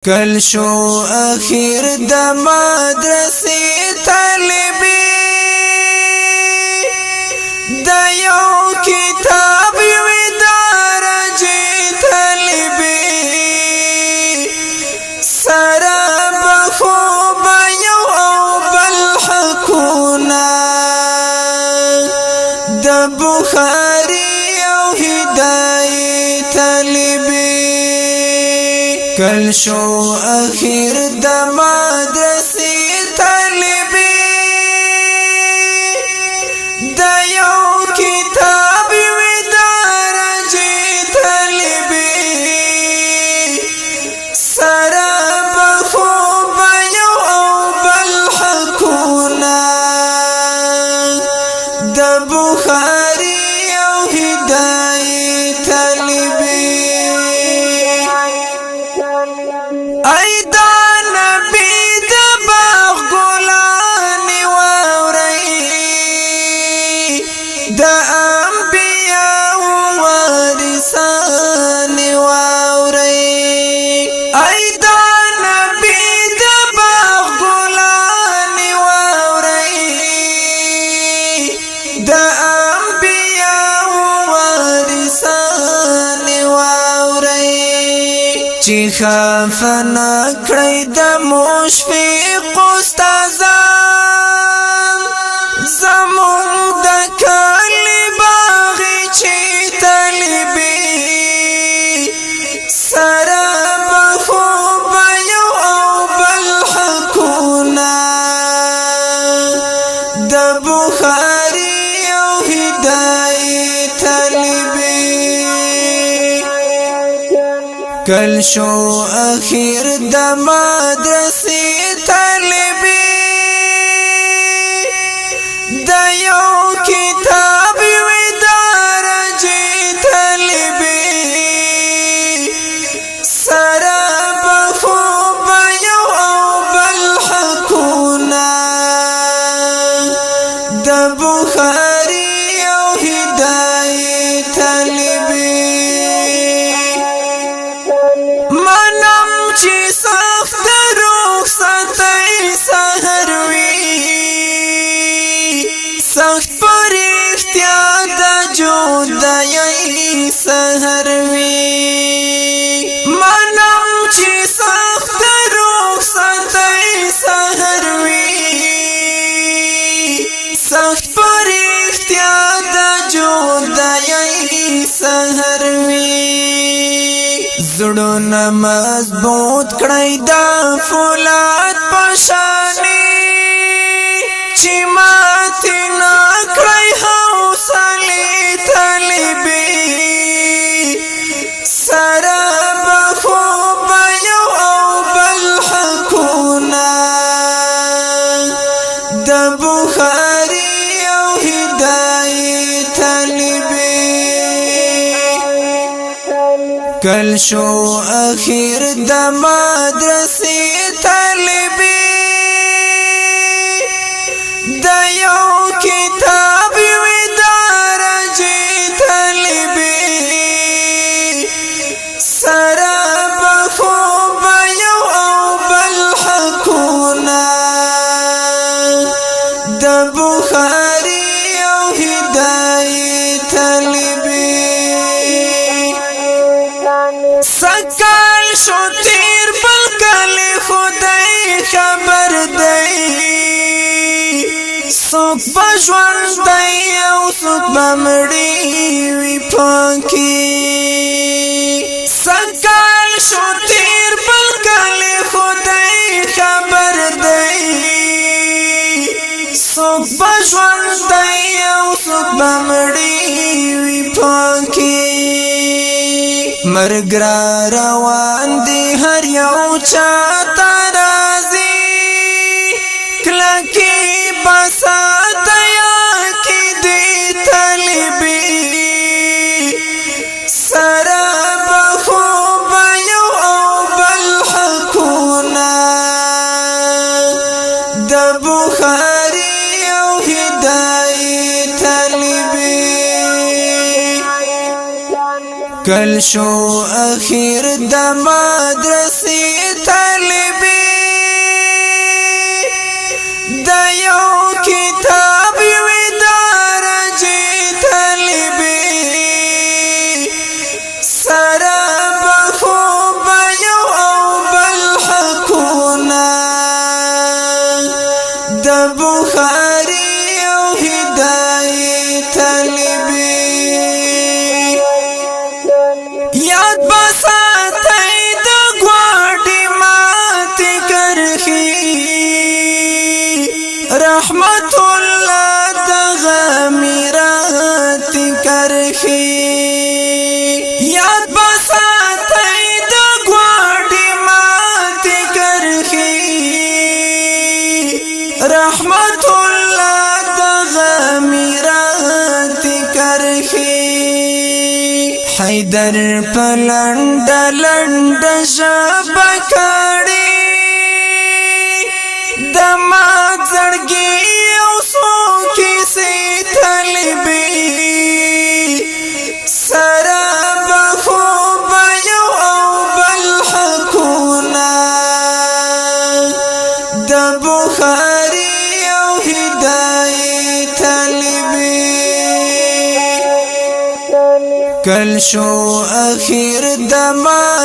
کل شو اخیر د مدرسې طالبي د یو کتاب وی درجه طالبي سره بخو یو او بل حقونه د بخاری او هدایت طالبي کل شو اخیر د مدرسې طالبي د یو کتاب وی درجه طالبي سره بخو یو او بل حقونه د بخاری او هدایت طالبي ای دا نبی د باغ ګلانی واوري د انبیاء وارثان واوري ای دا نبی د باغ ګلانی واوري د انبیاء وارثان واوري چې خفنا کړی د مشفق استادان زمون د کلی باغی چې طالبي سره بخو یو او بل حقونه د بخاری او هدایت طالبي کل شو اخیر د مدرسې طالبي د یو کتاب وی درجه طالبي سره بخو یو او بل حقونه د بخاری او هدایت طالبي منم چې سخت رخصتۍ سحر وي سخت پر اختیار د جدایۍ سحر وي منم چې سخت رخصتۍ سحر وي سخت پر اختیار د جدایۍ سحر وي زړونه مضبوط کړی دا فولاد پشانی چې ماتې نه کړی حوصلې طالبي سره بخو یو او بل حقونه د بخاری او هدایت طالبي کل شو اخیر د مدرسې طالبي د یو کتاب وی درجه طالبي سره بخو یو او بل حقونه د بخاری او هدایت طالبي سکال شو تیر بل کلی خدای خبر دی سوک بجوان دی او سوک بمڑی وی پاکی سکال شو تیر بل کلی خدای خبر دی سوک بجوان دی او سوک بمڑی وی پاکی مرګ را روان دی هر یو چا ترازی کلکی بسات یا کی دی طالبی سره بخو یو او بل حقونه د بخاری او هدایت طالبي کل شو اخیر د مدرسې رحمت الله دغه میرات کرخي یاد بساتای د ګواډي مات کرخي رحمت الله دغه میرات کرخي حیدر پلند لند شبکړي دما زړګي او سو کیسې طالبي سره بخو بيو او بل حقونا د بخاري او هدايت طالبي کل شو اخیر دما